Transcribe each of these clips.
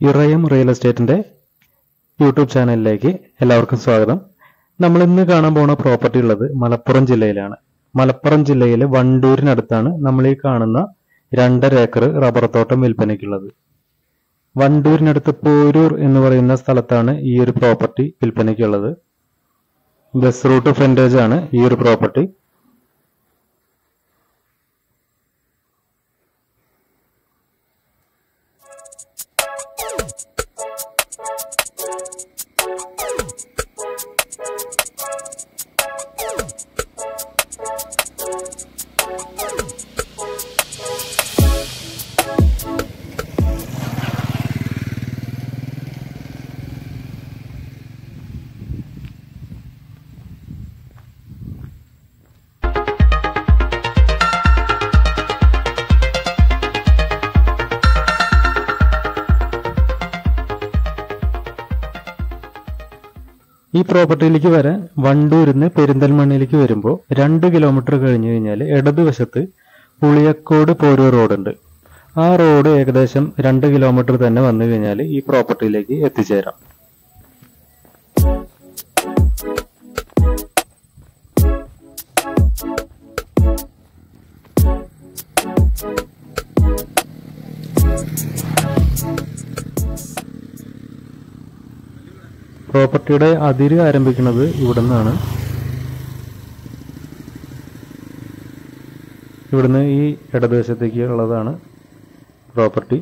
ഇറയം real എസ്റ്റേറ്റിന്റെ YouTube ചാനലിലേക്ക് എല്ലാവർക്കും സ്വാഗതം. നമ്മൾ ഇന്ന് കാണാൻ പോകുന്ന പ്രോപ്പർട്ടി ഉള്ളത് മലപ്പുറം ജില്ലയിലാണ്. മലപ്പുറം ജില്ലയിലെ വണ്ടൂരിനടുത്താണ് നമ്മൾ ഈ കാണുന്ന 2.5 ഏക്കർ റബ്ബർ തോട്ടം വിൽപ്പനയ്ക്കുള്ളത്. വണ്ടൂരിനടുത്ത് പോരൂർ എന്ന് പറയുന്ന സ്ഥലത്താണ് ഈ ഒരു പ്രോപ്പർട്ടി വിൽപ്പനയ്ക്കുള്ളത്. ബസ് റൂട്ട് ഫ്രണ്ടേജ് ആണ് ഈ ഒരു പ്രോപ്പർട്ടി. ഈ പ്രോപ്പർട്ടിയിലേക്ക് വരാൻ വണ്ടൂരിന്ന് പെരിന്തൽമണ്ണയിലേക്ക് വരുമ്പോൾ 2 കിലോമീറ്റർ കഴിഞ്ഞു കഴിഞ്ഞാൽ ഇടതുവശത്ത് പുളിയക്കോട് പോരൂർ റോഡുണ്ട്. ആ റോഡ് ഏകദേശം 2 കിലോമീറ്റർ തന്നെ വന്നു കഴിഞ്ഞാൽ ഈ പ്രോപ്പർട്ടിയിലേക്ക് എത്തിച്ചേരാം. പ്രോപ്പർട്ടിയുടെ അതിര് ആരംഭിക്കുന്നത് ഇവിടെ നിന്നാണ്. ഇവിടുന്ന് ഈ ഇടതുവശത്തേക്ക് ഉള്ളതാണ് പ്രോപ്പർട്ടി.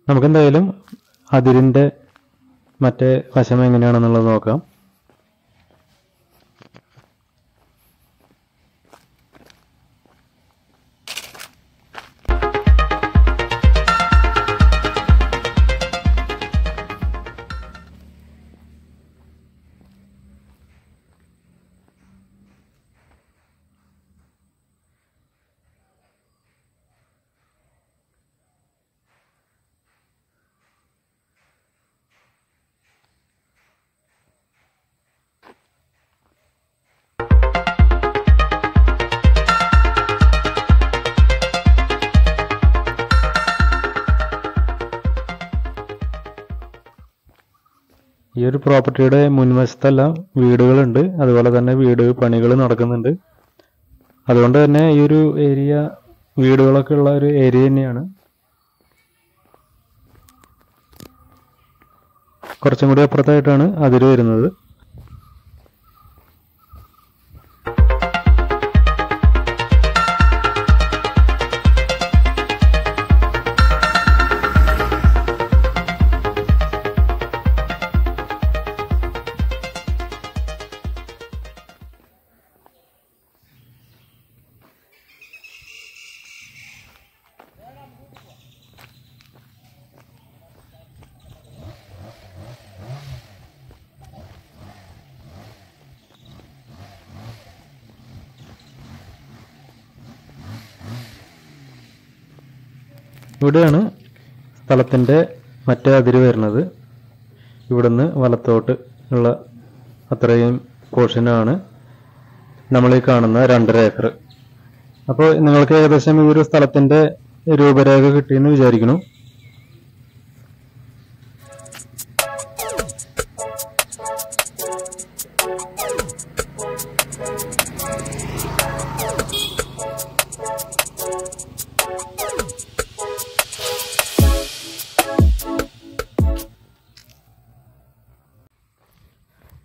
നമുക്കെന്തായാലും അതിരിന്റെ മറ്റേ വശം എങ്ങനെയാണെന്നുള്ളത് നോക്കാം. ഈ ഒരു പ്രോപ്പർട്ടിയുടെ മുൻവശത്തെല്ലാം വീടുകളുണ്ട്, അതുപോലെ തന്നെ വീട് പണികൾ നടക്കുന്നുണ്ട്. അതുകൊണ്ട് തന്നെ ഈ ഒരു ഏരിയ വീടുകളൊക്കെ ഉള്ള ഒരു ഏരിയ തന്നെയാണ്. കുറച്ചും കൂടി അപ്പുറത്തായിട്ടാണ് അതിര് വരുന്നത്. ഇവിടെയാണ് സ്ഥലത്തിൻ്റെ മറ്റേ അതിര് വരുന്നത്. ഇവിടുന്ന് വലത്തോട്ട് ഉള്ള അത്രയും പോർഷനാണ് നമ്മൾ ഈ കാണുന്ന 2.5 ഏക്കർ. അപ്പോൾ നിങ്ങൾക്ക് ഏകദേശം ഈ ഒരു സ്ഥലത്തിൻ്റെ രൂപരേഖ കിട്ടിയെന്ന് വിചാരിക്കുന്നു.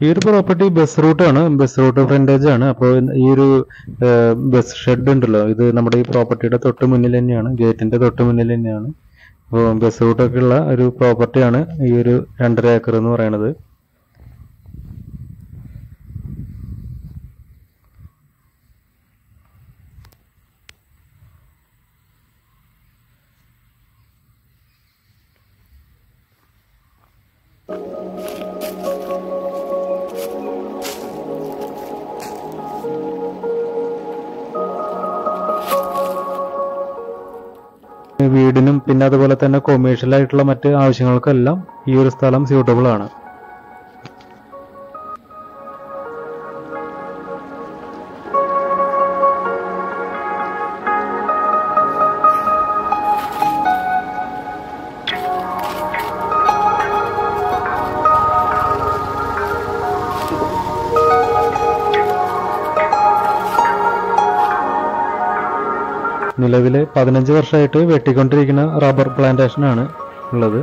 ഈ ഒരു പ്രോപ്പർട്ടി ബസ് റൂട്ടാണ്, ബസ് റൂട്ട് ഫ്രണ്ടേജ് ആണ്. അപ്പോൾ ഈ ഒരു ബസ് ഷെഡ് ഉണ്ടല്ലോ, ഇത് നമ്മുടെ ഈ പ്രോപ്പർട്ടിയുടെ തൊട്ട് മുന്നിൽ തന്നെയാണ്, ഗേറ്റിന്റെ തൊട്ട് മുന്നിൽ തന്നെയാണ്. അപ്പോൾ ബസ് റൂട്ടൊക്കെ ഉള്ള ഒരു പ്രോപ്പർട്ടിയാണ് ഈ ഒരു 2.5 ഏക്കർ എന്ന് പറയുന്നത്. പിന്നെ അതുപോലെ തന്നെ കൊമേഴ്ഷ്യൽ ആയിട്ടുള്ള മറ്റ് ആവശ്യങ്ങൾക്കെല്ലാം ഈ ഒരു സ്ഥലം സ്യൂട്ടബിൾ ആണ്. നിലവിൽ 15 വർഷമായിട്ട് വെട്ടിക്കൊണ്ടിരിക്കുന്ന റബ്ബർ പ്ലാന്റേഷൻ ആണ് ഉള്ളത്.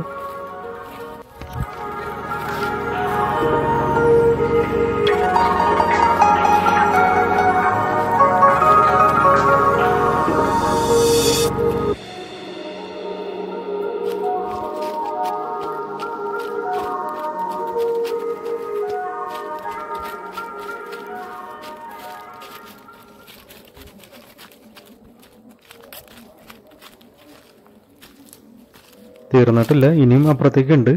തീർന്നിട്ടില്ല, ഇനിയും അപ്പുറത്തേക്കുണ്ട്.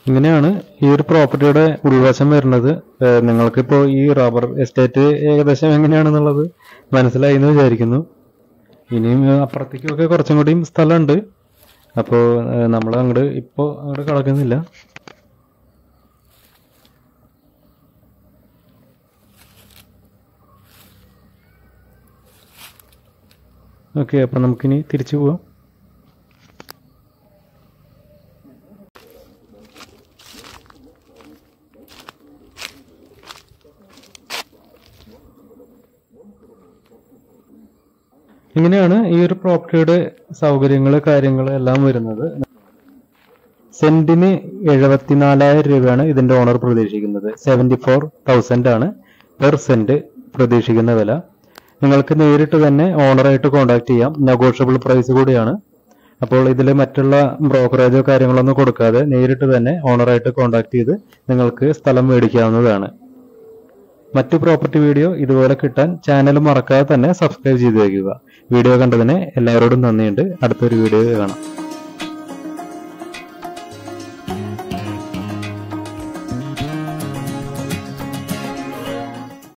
ഇങ്ങനെയാണ് ഈ ഒരു പ്രോപ്പർട്ടിയുടെ ഉൾവശം വരുന്നത്. നിങ്ങൾക്കിപ്പോൾ ഈ റബ്ബർ എസ്റ്റേറ്റ് ഏകദേശം എങ്ങനെയാണെന്നുള്ളത് മനസ്സിലായി എന്ന് വിചാരിക്കുന്നു. ഇനിയും അപ്പുറത്തേക്കൊക്കെ കുറച്ചും കൂടിയും സ്ഥലമുണ്ട്. അപ്പോൾ നമ്മൾ അങ്ങോട്ട് കടക്കുന്നില്ല. ഓക്കെ, അപ്പം നമുക്കിനി തിരിച്ചു പോവാം. ഇങ്ങനെയാണ് ഈ ഒരു പ്രോപ്പർട്ടിയുടെ സൗകര്യങ്ങൾ കാര്യങ്ങൾ എല്ലാം വരുന്നത്. സെന്റിന് 74,000 രൂപയാണ് ഇതിന്റെ ഓണർ പ്രതീക്ഷിക്കുന്നത്. 74,000 ആണ് പെർ സെന്റ് പ്രതീക്ഷിക്കുന്ന വില. നിങ്ങൾക്ക് നേരിട്ട് തന്നെ ഓണറായിട്ട് കോൺടാക്ട് ചെയ്യാം. നെഗോഷ്യബിൾ പ്രൈസ് കൂടിയാണ്. അപ്പോൾ ഇതിൽ മറ്റുള്ള ബ്രോക്കറേജോ കാര്യങ്ങളൊന്നും കൊടുക്കാതെ നേരിട്ട് തന്നെ ഓണറായിട്ട് കോൺടാക്ട് ചെയ്ത് നിങ്ങൾക്ക് സ്ഥലം മേടിക്കാവുന്നതാണ്. മറ്റു പ്രോപ്പർട്ടി വീഡിയോ ഇതുപോലെ കിട്ടാൻ ചാനൽ മറക്കാതെ തന്നെ സബ്സ്ക്രൈബ് ചെയ്ത് വയ്ക്കുക. വീഡിയോ കണ്ടതിന് എല്ലാവരോടും നന്ദിയുണ്ട്. അടുത്തൊരു വീഡിയോ കാണാം.